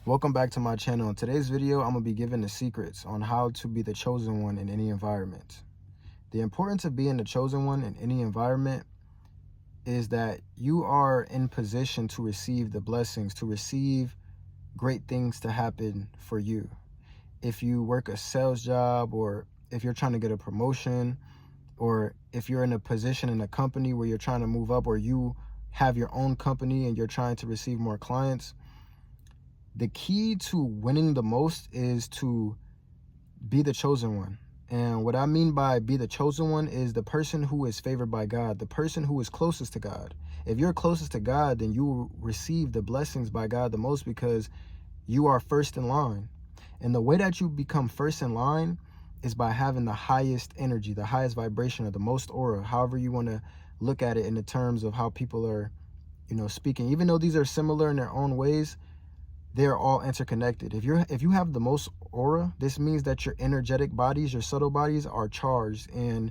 Welcome back to my channel. In today's video, I'm going to be giving the secrets on how to be the chosen one in any environment. The importance of being the chosen one in any environment is that you are in position to receive the blessings, to receive great things to happen for you. If you work a sales job, or if you're trying to get a promotion, or if you're in a position in a company where you're trying to move up, or you have your own company and you're trying to receive more clients, the key to winning the most is to be the chosen one. And what I mean by be the chosen one is the person who is favored by God, the person who is closest to God. If you're closest to God, then you will receive the blessings by God the most because you are first in line. And the way that you become first in line is by having the highest energy, the highest vibration, or the most aura, however you want to look at it in the terms of how people are, speaking. Even though these are similar in their own ways, they're all interconnected. If you have the most aura, this means that your energetic bodies, your subtle bodies, are charged, and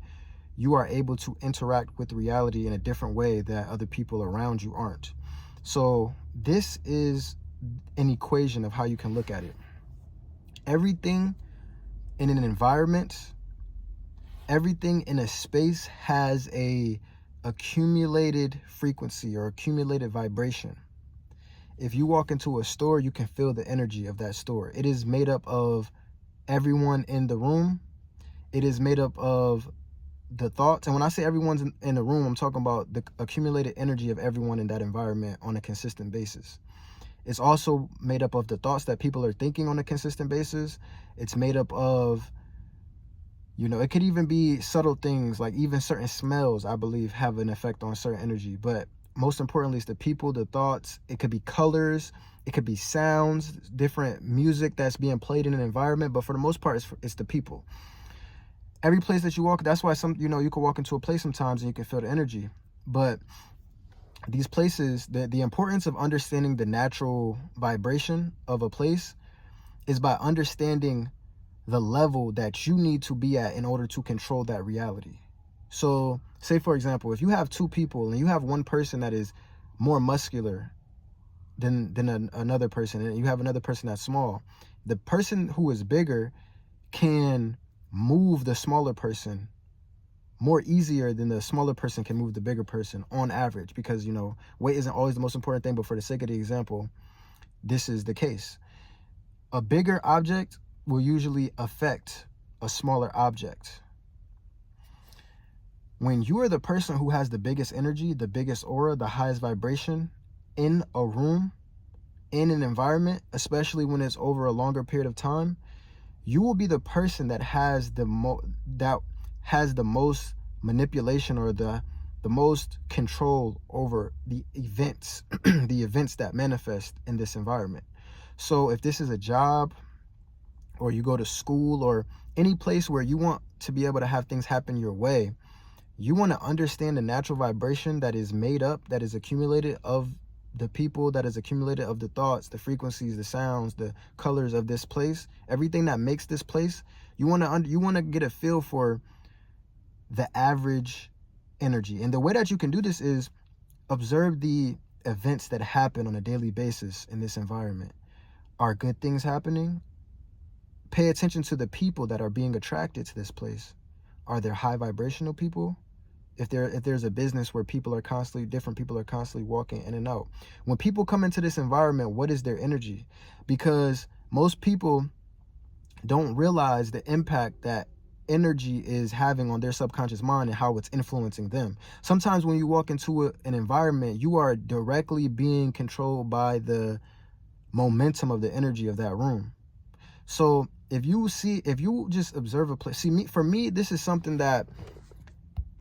you are able to interact with reality in a different way that other people around you aren't. So this is an equation of how you can look at it. Everything in an environment, everything in a space has a accumulated frequency or accumulated vibration. If you walk into a store, you can feel the energy of that store. It is made up of everyone in the room. It is made up of the thoughts. And when I say everyone's in the room, I'm talking about the accumulated energy of everyone in that environment on a consistent basis. It's also made up of the thoughts that people are thinking on a consistent basis. It's made up of, it could even be subtle things, like even certain smells, I believe, have an effect on certain energy. But most importantly, it's the people, the thoughts. It could be colors, it could be sounds, different music that's being played in an environment. But for the most part, it's the people. Every place that you walk, that's why you can walk into a place sometimes and you can feel the energy. But these places, the importance of understanding the natural vibration of a place is by understanding the level that you need to be at in order to control that reality. So say, for example, if you have two people and you have one person that is more muscular than another person, and you have another person that's small, the person who is bigger can move the smaller person more easier than the smaller person can move the bigger person on average, because weight isn't always the most important thing, but for the sake of the example, this is the case. A bigger object will usually affect a smaller object. When you are the person who has the biggest energy, the biggest aura, the highest vibration in a room, in an environment, especially when it's over a longer period of time, you will be the person that has the most manipulation, or the most control over the events, the events that manifest in this environment. So if this is a job, or you go to school, or any place where you want to be able to have things happen your way, you want to understand the natural vibration that is made up, that is accumulated of the people, that is accumulated of the thoughts, the frequencies, the sounds, the colors of this place, everything that makes this place. You want to get a feel for the average energy. And the way that you can do this is observe the events that happen on a daily basis in this environment. Are good things happening? Pay attention to the people that are being attracted to this place. Are there high vibrational people? If there's a business where different people are constantly walking in and out. When people come into this environment, what is their energy? Because most people don't realize the impact that energy is having on their subconscious mind and how it's influencing them. Sometimes when you walk into an environment, you are directly being controlled by the momentum of the energy of that room. So if you just observe a place, for me, this is something that,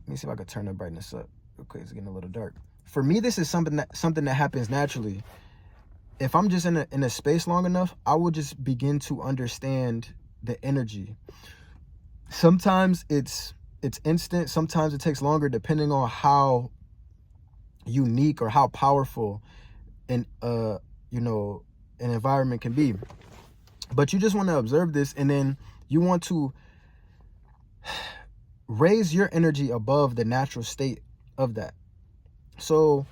let me see if I could turn the brightness up. Okay, it's getting a little dark. For me, this is something that happens naturally. If I'm just in a space long enough, I will just begin to understand the energy. Sometimes it's instant. Sometimes it takes longer, depending on how unique or how powerful an environment can be. But you just want to observe this, and then you want to raise your energy above the natural state of that. So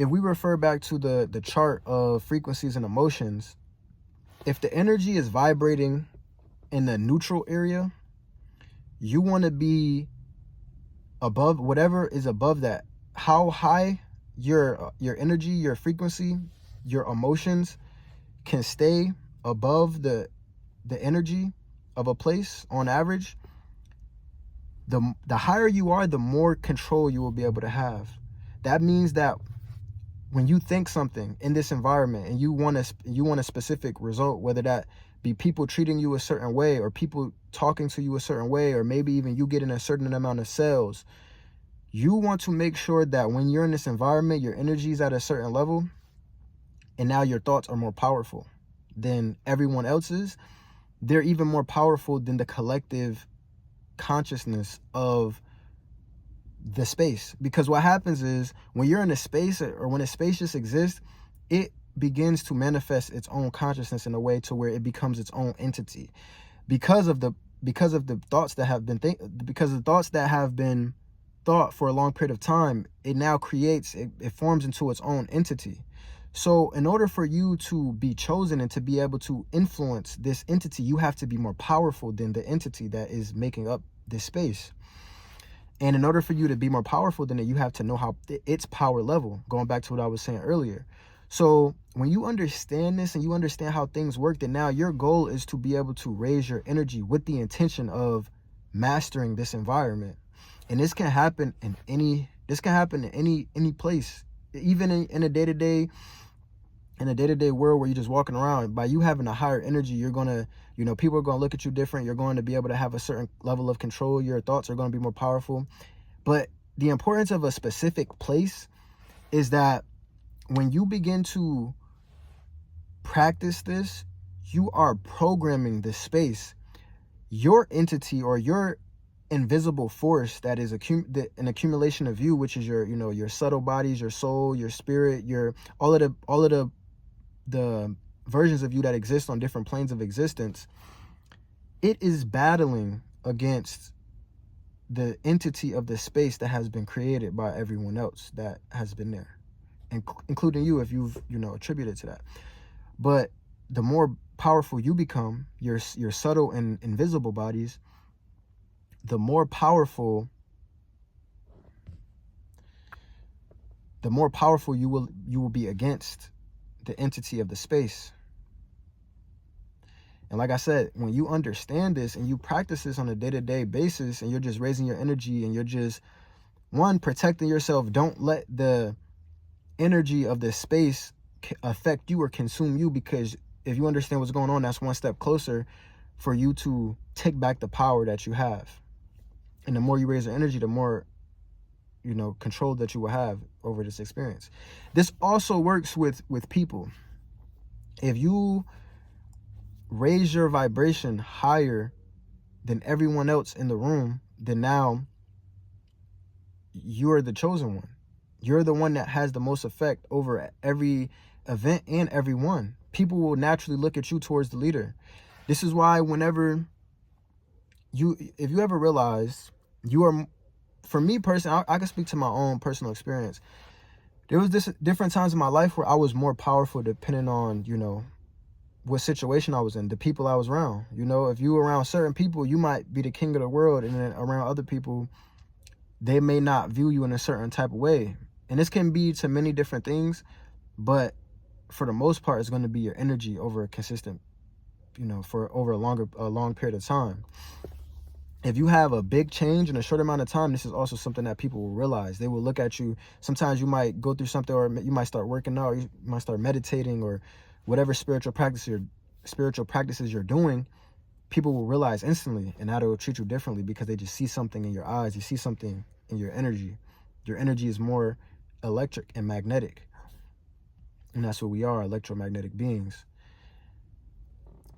if we refer back to the chart of frequencies and emotions, if the energy is vibrating in the neutral area, you want to be above whatever is above that. How high your energy, your frequency, your emotions can stay above the energy of a place on average, the higher you are, the more control you will be able to have. That means that when you think something in this environment and you want a specific result, whether that be people treating you a certain way or people talking to you a certain way, or maybe even you getting a certain amount of sales, you want to make sure that when you're in this environment, your energy is at a certain level, and now your thoughts are more powerful than everyone else's. They're even more powerful than the collective consciousness of the space. Because what happens is when you're in a space, or when a space just exists, it begins to manifest its own consciousness in a way to where it becomes its own entity, because of the thoughts that have been thought for a long period of time. It now creates, it forms into its own entity. So in order for you to be chosen and to be able to influence this entity, you have to be more powerful than the entity that is making up this space. And in order for you to be more powerful than it, you have to know how its power level, going back to what I was saying earlier. So when you understand this and you understand how things work, then now your goal is to be able to raise your energy with the intention of mastering this environment. And this can happen in any place, even in a day-to-day world where you're just walking around. By you having a higher energy, you're gonna, people are gonna look at you different. You're going to be able to have a certain level of control. Your thoughts are going to be more powerful. But the importance of a specific place is that when you begin to practice this, you are programming the space. Your entity, or your invisible force that is an accumulation of you, which is your subtle bodies, your soul, your spirit, all of the versions of you that exist on different planes of existence. It is battling against the entity of the space that has been created by everyone else that has been there, including you, if you've attributed to that. But the more powerful you become, your subtle and invisible bodies, the more powerful you will be against the entity of the space. And like I said, when you understand this and you practice this on a day-to-day basis, and you're just raising your energy and you're just, protecting yourself. Don't let the energy of this space affect you or consume you, because if you understand what's going on, that's one step closer for you to take back the power that you have. And the more you raise your energy, the more, control that you will have over this experience. This also works with people. If you raise your vibration higher than everyone else in the room, then now you're the chosen one. You're the one that has the most effect over every event and everyone. People will naturally look at you towards the leader. This is why whenever if you ever realize you are, for me personally, I can speak to my own personal experience. There was different times in my life where I was more powerful depending on, what situation I was in, the people I was around. If you were around certain people, you might be the king of the world, and then around other people, they may not view you in a certain type of way. And this can be to many different things, but for the most part, it's going to be your energy over a consistent, for over a long period of time. If you have a big change in a short amount of time, this is also something that people will realize. They will look at you. Sometimes you might go through something, or you might start working out, or you might start meditating, or whatever spiritual practices you're doing. People will realize instantly, and how they will treat you differently, because they just see something in your eyes. You see something in your energy. Your energy is more electric and magnetic. And that's what we are, electromagnetic beings.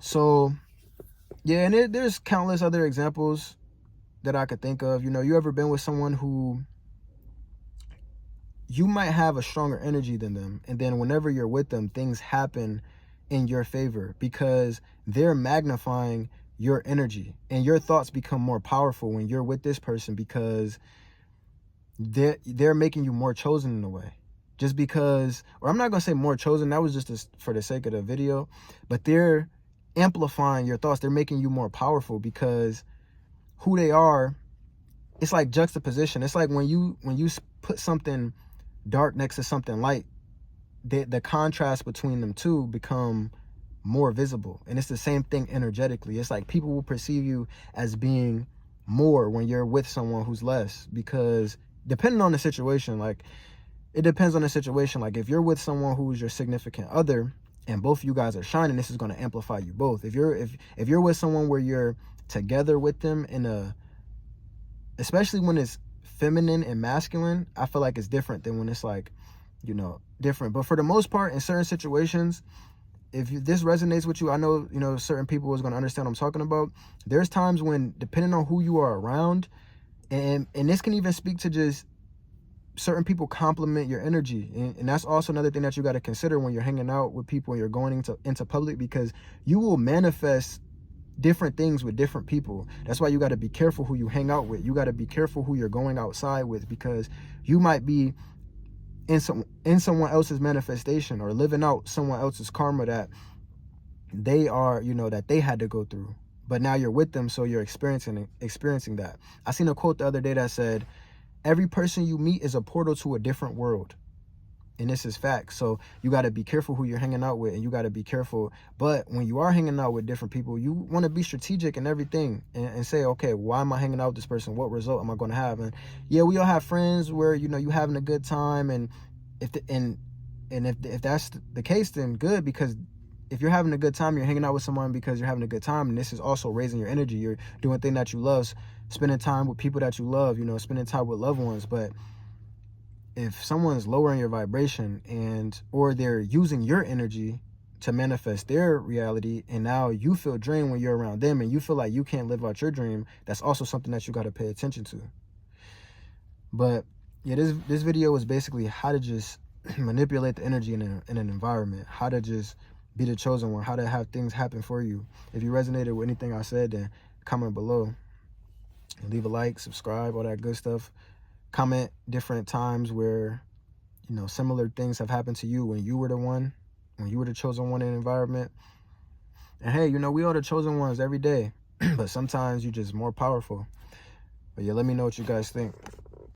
So, yeah, and there's countless other examples that I could think of. You ever been with someone who you might have a stronger energy than them, and then whenever you're with them, things happen in your favor because they're magnifying your energy, and your thoughts become more powerful when you're with this person because they're making you more chosen in a way. just because, or I'm not going to say more chosen, that was just for the sake of the video, but they're amplifying your thoughts. They're making you more powerful because who they are, it's like juxtaposition. It's like when you put something dark next to something light, the contrast between them two become more visible. And it's the same thing energetically. It's like people will perceive you as being more when you're with someone who's less, because depending on the situation, like it depends on the situation. Like if you're with someone who's your significant other and both of you guys are shining, this is going to amplify you both. If you're with someone where you're together with them in a, especially when it's feminine and masculine, I feel like it's different than when it's like, you know, different. But for the most part, in certain situations, if this resonates with you, I know, you know, certain people is going to understand what I'm talking about. There's times when, depending on who you are around, and this can even speak to just certain people complement your energy. And that's also another thing that you got to consider when you're hanging out with people and you're going into public, because you will manifest different things with different people. That's why you got to be careful who you hang out with. You got to be careful who you're going outside with, because you might be in someone else's manifestation or living out someone else's karma that they are, you know, that they had to go through, but now you're with them, so you're experiencing that. I seen a quote the other day that said, every person you meet is a portal to a different world. And this is fact. So you got to be careful who you're hanging out with, and you got to be careful. But when you are hanging out with different people, you want to be strategic in everything and say, okay, why am I hanging out with this person? What result am I going to have? And yeah, we all have friends where, you know, you having a good time. And if that's the case, then good, because if you're having a good time, you're hanging out with someone because you're having a good time. And this is also raising your energy. You're doing things that you love, spending time with people that you love, you know, spending time with loved ones. But if someone's lowering your vibration or they're using your energy to manifest their reality, and now you feel drained when you're around them and you feel like you can't live out your dream, that's also something that you got to pay attention to. But yeah, this video is basically how to just manipulate the energy in an environment, how to just be the chosen one, how to have things happen for you. If you resonated with anything I said, then comment below, leave a like, subscribe, all that good stuff. Comment different times where, you know, similar things have happened to you when you were the chosen one in an environment. And hey, you know, we are the chosen ones every day, but sometimes you're just more powerful. But yeah, let me know what you guys think.